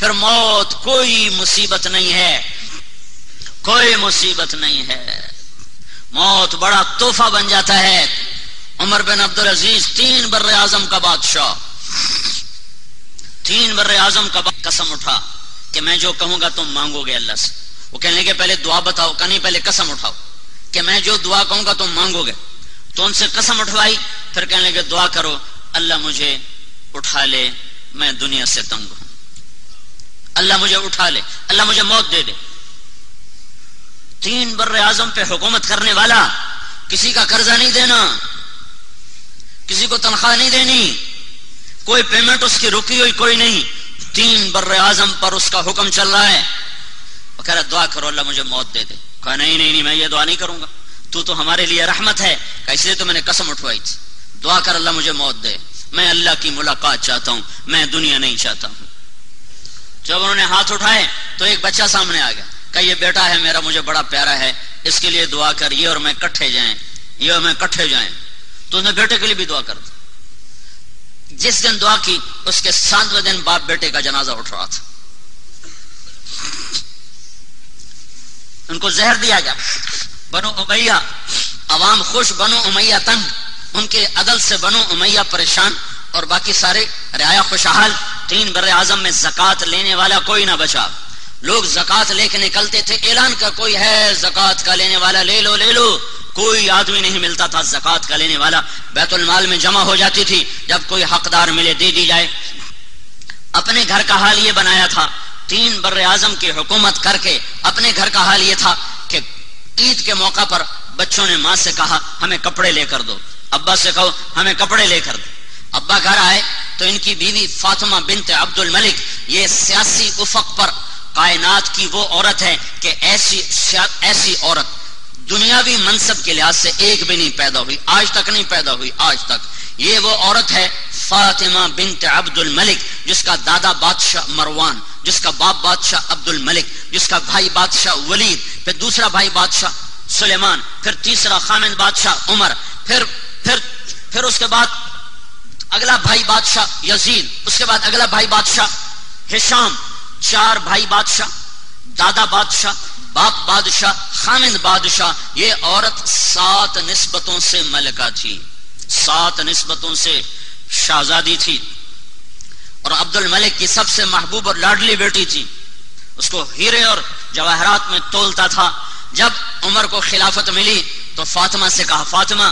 پھر موت کوئی مصیبت نہیں ہے، کوئی مصیبت نہیں ہے، موت بڑا تحفہ بن جاتا ہے۔ عمر بن عبدالعزیز 3 بر اعظم کا بادشاہ، 3 بر اعظم کا قسم اٹھا کہ میں جو کہوں گا تم مانگو گے اللہ سے۔ وہ کہنے لگے پہلے دعا بتاؤ، کہ نہیں پہلے قسم اٹھاؤ کہ میں جو دعا کہوں گا تم مانگو گے۔ تو ان سے قسم اٹھوائی، پھر کہنے لگے دعا کرو اللہ مجھے اٹھا لے، میں دنیا سے تنگ ہوں، اللہ مجھے اٹھا لے، اللہ مجھے موت دے دے۔ 3 بر اعظم پہ حکومت کرنے والا، کسی کا قرضہ نہیں دینا، کسی کو تنخواہ نہیں دینی، کوئی پیمنٹ اس کی رکی ہوئی کوئی نہیں، 3 بر اعظم پر اس کا حکم چل رہا ہے۔ وہ کہہ رہا دعا کرو اللہ مجھے موت دے دے۔ کہا نہیں میں یہ دعا نہیں کروں گا، تو ہمارے لیے رحمت ہے، اس لیے تو میں نے قسم اٹھوائی تھی، دعا کر اللہ مجھے موت دے، میں اللہ کی ملاقات چاہتا ہوں، میں دنیا نہیں چاہتا ہوں۔ جب انہوں نے ہاتھ اٹھائے تو ایک بچہ سامنے آ گیا، کہ یہ بیٹا ہے میرا، مجھے بڑا پیارا ہے، اس کے لیے دعا کر، یہ اور میں کٹھے جائیں، یہ اور میں کٹھے جائیں۔ تو انہوں نے بیٹے کے لیے بھی دعا کر دی۔ جس دن دعا کی اس کے 7ویں دن باپ بیٹے کا جنازہ اٹھ رہا تھا۔ ان کو زہر دیا گیا، بنو امیہ عوام خوش، بنو امیہ تنگ، ان کے عدل سے بنو امیہ پریشان، اور باقی سارے رعایا خوشحال۔ 3 بر اعظم میں زکوٰۃ لینے والا کوئی نہ بچا، لوگ زکوٰۃ لے کے نکلتے تھے، اعلان کا کوئی ہے زکوٰۃ کا لینے والا، لے لو لے لو، کوئی آدمی نہیں ملتا تھا زکوٰۃ کا لینے والا۔ بیت المال میں جمع ہو جاتی تھی، جب کوئی حقدار ملے دے دی جائے۔ اپنے گھر کا حال یہ بنایا تھا، 3 بر اعظم کی حکومت کر کے اپنے گھر کا حال یہ تھا کہ عید کے موقع پر بچوں نے ماں سے کہا ہمیں کپڑے لے کر دو، ابا سے کہو ہمیں کپڑے لے کر دو۔ ابا گھر آئے تو ان کی بیوی فاطمہ بنت عبد الملک، یہ سیاسی افق پر کائنات کی وہ عورت ہے کہ ایسی عورت دنیاوی منصب کے لحاظ سے ایک بھی نہیں پیدا ہوئی، آج تک نہیں پیدا ہوئی، آج تک۔ یہ وہ عورت ہے فاطمہ بنت عبد الملک، جس کا دادا بادشاہ مروان، جس کا باپ بادشاہ عبد الملک، جس کا بھائی بادشاہ ولید، پھر دوسرا بھائی بادشاہ سلیمان، پھر تیسرا خامند بادشاہ عمر، پھر اس کے بعد اگلا بھائی بادشاہ یزید، اس کے بعد اگلا بھائی بادشاہ ہشام، 4 بھائی بادشاہ، دادا بادشاہ، باپ بادشاہ، خامند بادشاہ۔ یہ عورت 7 نسبتوں سے ملکہ تھی، 7 نسبتوں سے شہزادی تھی، اور عبد الملک کی سب سے محبوب اور لاڈلی بیٹی تھی، اس کو ہیرے اور جواہرات میں تولتا تھا۔ جب عمر کو خلافت ملی تو فاطمہ سے کہا فاطمہ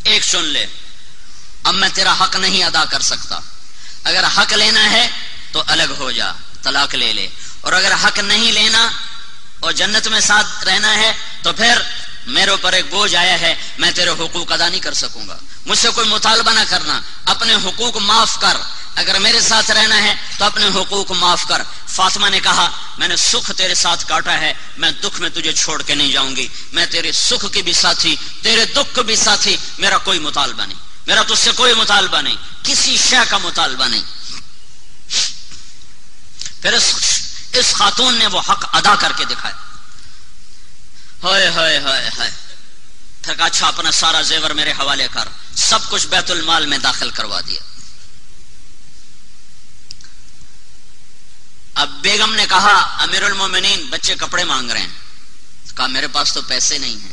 ایک سن لے، اب میں تیرا حق نہیں ادا کر سکتا، اگر حق لینا ہے تو الگ ہو جا، طلاق لے لے، اور اگر حق نہیں لینا اور جنت میں ساتھ رہنا ہے تو پھر میرے اوپر ایک بوجھ آیا ہے، میں تیرے حقوق ادا نہیں کر سکوں گا، مجھ سے کوئی مطالبہ نہ کرنا، اپنے حقوق معاف کر، اگر میرے ساتھ رہنا ہے تو اپنے حقوق معاف کر۔ فاطمہ نے کہا میں نے سکھ تیرے ساتھ کاٹا ہے، میں دکھ میں تجھے چھوڑ کے نہیں جاؤں گی، میں تیرے سکھ کی بھی ساتھی، تیرے دکھ کی بھی ساتھی، میرا کوئی مطالبہ نہیں، میرا تجھ سے کوئی مطالبہ نہیں، کسی شے کا مطالبہ نہیں۔ پھر اس خاتون نے وہ حق ادا کر کے دکھایا۔ ہائے ہائے ہائے ہائے، پھر کہا اچھا اپنا سارا زیور میرے حوالے کر، سب کچھ بیت المال میں داخل کروا دیا۔ اب بیگم نے کہا امیر المومنین بچے کپڑے مانگ رہے ہیں، کہا میرے پاس تو پیسے نہیں ہیں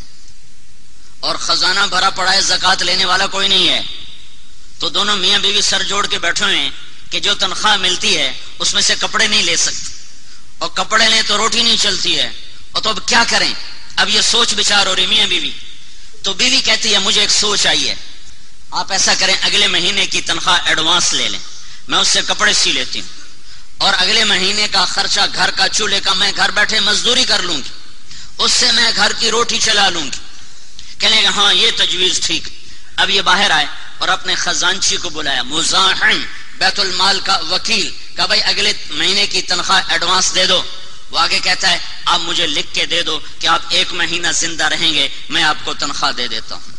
اور خزانہ بھرا پڑا ہے، زکوٰۃ لینے والا کوئی نہیں ہے، تو دونوں میاں بیوی سر جوڑ کے بیٹھے ہوئے ہیں کہ جو تنخواہ ملتی ہے اس میں سے کپڑے نہیں لے سکتے، اور کپڑے لیں تو روٹی نہیں چلتی ہے، اور تو اب کیا کریں؟ اب یہ سوچ بچار ہو رہی میاں بیوی۔ تو بیوی کہتی ہے مجھے ایک سوچ آئی ہے، آپ ایسا کریں اگلے مہینے کی تنخواہ ایڈوانس لے لیں، میں اس سے کپڑے سی لیتی ہوں، اور اگلے مہینے کا خرچہ گھر کا چولہے کا میں گھر بیٹھے مزدوری کر لوں گی، اس سے میں گھر کی روٹی چلا لوں گی۔ کہنے گا ہاں یہ تجویز ٹھیک۔ اب یہ باہر آئے اور اپنے خزانچی کو بلایا، مزاحم بیت المال کا وکیل، کہ بھائی اگلے مہینے کی تنخواہ ایڈوانس دے دو۔ وہ آگے کہتا ہے آپ مجھے لکھ کے دے دو کہ آپ 1 مہینہ زندہ رہیں گے، میں آپ کو تنخواہ دے دیتا ہوں،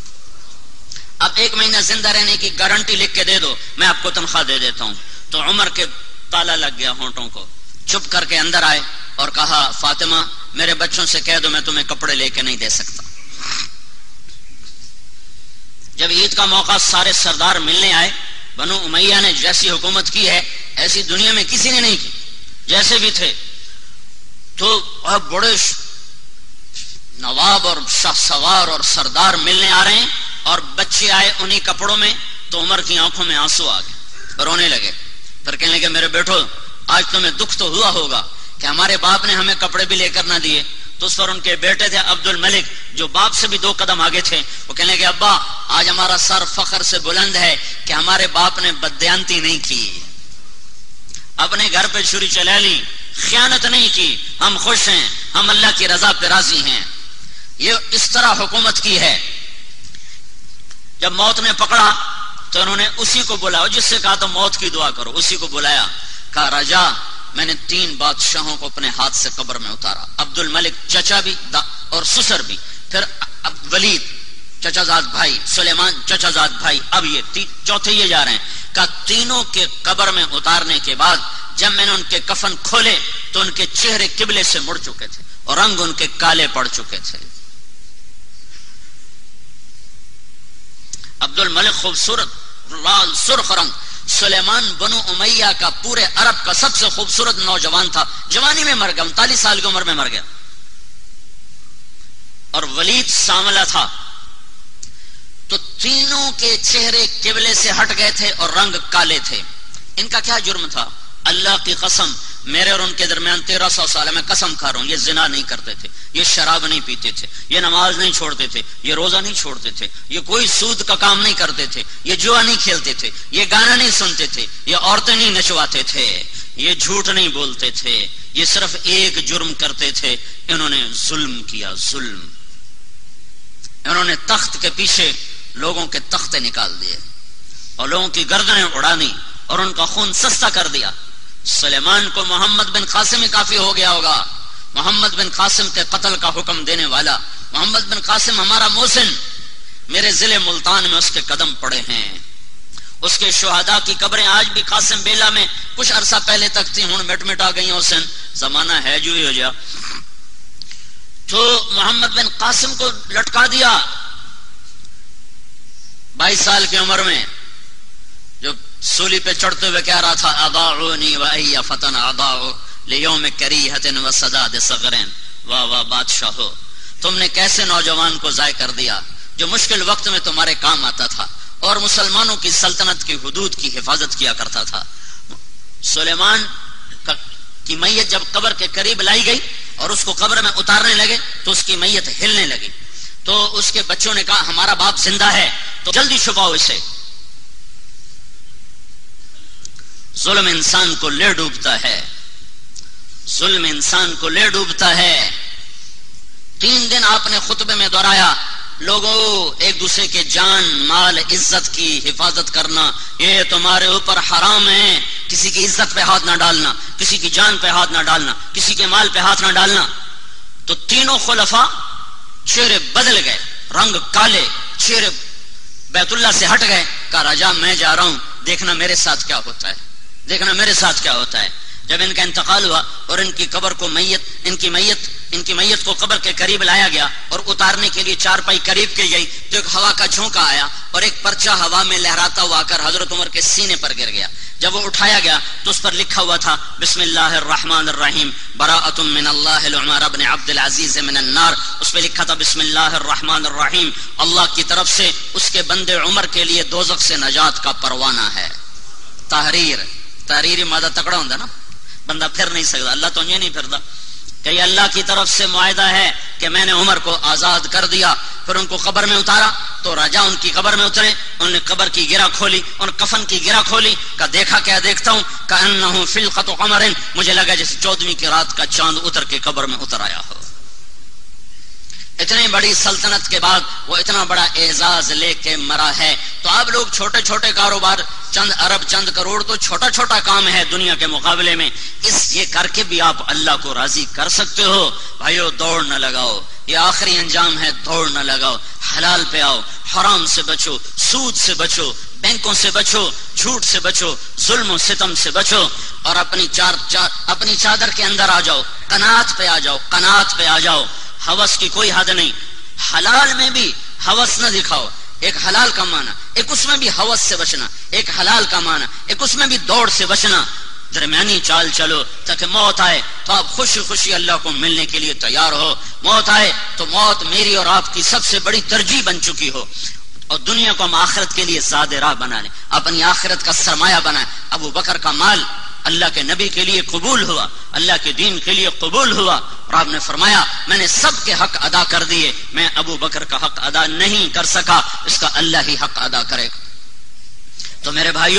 آپ 1 مہینہ زندہ رہنے کی گارنٹی لکھ کے دے دو، میں آپ کو تنخواہ دے دیتا ہوں۔ تو عمر کے تالا لگ گیا ہونٹوں کو، چپ کر کے اندر آئے اور کہا فاطمہ میرے بچوں سے کہہ دو میں تمہیں کپڑے لے کے نہیں دے سکتا۔ جب عید کا موقع سارے سردار ملنے آئے بنو امیہ نے جیسی حکومت کی ہے ایسی دنیا میں کسی نے نہیں کی. جیسے بھی تھے تو بڑے نواب اور شاہ سوار اور سردار ملنے آ رہے ہیں اور بچے آئے انہی کپڑوں میں تو عمر کی آنکھوں میں آنسو آ گئے, رونے لگے. پھر کہنے لگے میرے بیٹو آج تمہیں دکھ تو ہوا ہوگا کہ ہمارے باپ نے ہمیں کپڑے بھی لے کر نہ دیے. تو اس پر ان کے بیٹے تھے عبد الملک جو باپ سے بھی 2 قدم آگے تھے, وہ کہنے لگے ابا آج ہمارا سر فخر سے بلند ہے کہ ہمارے باپ نے بددیانتی نہیں کی, اپنے گھر پہ چھری چلا لی, خیانت نہیں کی, ہم خوش ہیں, ہم اللہ کی رضا پہ راضی ہیں. یہ اس طرح حکومت کی ہے. جب موت نے پکڑا تو انہوں نے اسی کو بلایا, جس سے کہا تو موت کی دعا کرو, اسی کو بلایا. کہا راجا میں نے 3 بادشاہوں کو اپنے ہاتھ سے قبر میں اتارا, عبد الملک چچا بھی اور سسر بھی, پھر ولید چچا زاد بھائی, سلیمان چچا زاد بھائی, اب یہ چوتھے یہ جا رہے ہیں. کہا تینوں کے قبر میں اتارنے کے بعد جب میں نے ان کے کفن کھولے تو ان کے چہرے قبلے سے مڑ چکے تھے اور رنگ ان کے کالے پڑ چکے تھے. عبد الملک خوبصورت لال سرخ رنگ, سلیمان بنو امیہ کا پورے عرب کا سب سے خوبصورت نوجوان تھا, جوانی میں مر گیا, 39 سال کی عمر میں مر گیا. اور ولید ساملہ تھا. تو تینوں کے چہرے قبلے سے ہٹ گئے تھے اور رنگ کالے تھے. ان کا کیا جرم تھا؟ اللہ کی قسم میرے اور ان کے درمیان 1300 سال میں قسم کھا رہا ہوں, یہ زنا نہیں کرتے تھے, یہ شراب نہیں پیتے تھے, یہ نماز نہیں چھوڑتے تھے, یہ روزہ نہیں چھوڑتے تھے, یہ کوئی سود کا کام نہیں کرتے تھے, یہ جوا نہیں کھیلتے تھے, یہ گانا نہیں سنتے تھے, یہ عورتیں نہیں نچواتے تھے, یہ جھوٹ نہیں بولتے تھے. یہ صرف ایک جرم کرتے تھے, انہوں نے ظلم کیا, ظلم. انہوں نے تخت کے پیچھے لوگوں کے تختے نکال دیے اور لوگوں کی گردنیں اڑا دی اور ان کا خون سستا کر دیا. سلیمان کو محمد بن قاسم ہی کافی ہو گیا ہوگا, محمد بن قاسم کے قتل کا حکم دینے والا. محمد بن قاسم ہمارا محسن, میرے ضلع ملتان میں اس کے قدم پڑے ہیں. اس کے شہداء کی قبریں آج بھی قاسم بیلا میں کچھ عرصہ پہلے تک تھی, ہوں مٹ مٹا گئی حسین, زمانہ ہے جو ہی ہو جا. تو محمد بن قاسم کو لٹکا دیا 22 سال کی عمر میں, جو سولی پہ چڑھتے ہوئے کہہ رہا تھا اضاعونی وای فتن اضاعوا لیوم کریہۃ وسداد صغرین. واہ واہ بادشاہ ہو, تم نے کیسے نوجوان کو ضائع کر دیا جو مشکل وقت میں تمہارے کام آتا تھا اور مسلمانوں کی سلطنت کی حدود کی حفاظت کیا کرتا تھا. سلیمان کی میت جب قبر کے قریب لائی گئی اور اس کو قبر میں اتارنے لگے تو اس کی میت ہلنے لگی. تو اس کے بچوں نے کہا ہمارا باپ زندہ ہے تو جلدی چھپاؤ اسے. ظلم انسان کو لے ڈوبتا ہے, ظلم انسان کو لے ڈوبتا ہے. 3 دن آپ نے خطبے میں دہرایا, لوگوں ایک دوسرے کے جان مال عزت کی حفاظت کرنا یہ تمہارے اوپر حرام ہے. کسی کی عزت پہ ہاتھ نہ ڈالنا, کسی کی جان پہ ہاتھ نہ ڈالنا, کسی کے مال پہ ہاتھ نہ ڈالنا. تو تینوں خلفاء چہرے بدل گئے, رنگ کالے, چہرے بیت اللہ سے ہٹ گئے. کہا راجا میں جا رہا ہوں, دیکھنا میرے ساتھ کیا ہوتا ہے, دیکھنا میرے ساتھ کیا ہوتا ہے. جب ان کا انتقال ہوا اور ان کی قبر کو ان کی میت کو قبر کے قریب لایا گیا اور اتارنے کے لیے 4 پائی قریب کی گئی تو ایک ہوا کا جھونکا آیا اور ایک پرچہ ہوا میں لہراتا ہوا کر حضرت عمر کے سینے پر گر گیا. جب وہ اٹھایا گیا تو اس پر لکھا ہوا تھا بسم اللہ الرحمن الرحیم براءۃ من اللہ لعمر بن عبد العزیز من النار. اس پہ لکھا تھا بسم اللہ الرحمن الرحیم, اللہ کی طرف سے اس کے بندے عمر کے لیے دوزخ سے نجات کا پروانہ ہے. تحریری مادہ تکڑا ہوتا نا, بندہ پھر نہیں سکتا, اللہ تو یہ نہیں پھرتا کہ یہ اللہ کی طرف سے معاہدہ ہے کہ میں نے عمر کو آزاد کر دیا. پھر ان کو قبر میں اتارا تو راجا ان کی قبر میں اترے, انہوں نے قبر کی گرہ کھولی, ان کفن کی گرہ کھولی. کہ دیکھا کیا دیکھتا ہوں, کأنہ فلقۃ قمر, مجھے لگا جیسے 14ویں کی رات کا چاند اتر کے قبر میں اتر آیا ہو. اتنی بڑی سلطنت کے بعد وہ اتنا بڑا اعزاز لے کے مرا ہے. تو آپ لوگ چھوٹے چھوٹے کاروبار, چند ارب چند کروڑ تو چھوٹا چھوٹا کام ہے دنیا کے مقابلے میں, یہ کر کے بھی آپ اللہ کو راضی کر سکتے ہو. بھائیو دوڑ نہ لگاؤ, یہ آخری انجام ہے, دوڑ نہ لگاؤ, حلال پہ آؤ, حرام سے بچو, سود سے بچو, بینکوں سے بچو, جھوٹ سے بچو, ظلم و ستم سے بچو اور اپنی چادر کے اندر آ جاؤ, قناعت پہ آ جاؤ, قناعت پہ آ جاؤ. ہوس کی کوئی حد نہیں, حلال میں بھی ہوس نہ دکھاؤ. ایک حلال کا معنی، ایک اس میں بھی ہوس سے بچنا، ایک حلال کا معنی، ایک اس میں بھی دوڑ سے بچنا. درمیانی چال چلو تاکہ موت آئے تو آپ خوشی خوشی اللہ کو ملنے کے لیے تیار ہو. موت آئے تو موت میری اور آپ کی سب سے بڑی ترجیح بن چکی ہو، اور دنیا کو ہم آخرت کے لیے زاد راہ بنا لیں، اپنی آخرت کا سرمایہ بنائیں. ابو بکر کا مال اللہ کے نبی کے لیے قبول ہوا، اللہ کے دین کے لیے قبول ہوا، اور آپ نے فرمایا میں نے سب کے حق ادا کر دیے، میں ابو بکر کا حق ادا نہیں کر سکا، اس کا اللہ ہی حق ادا کرے. تو میرے بھائیو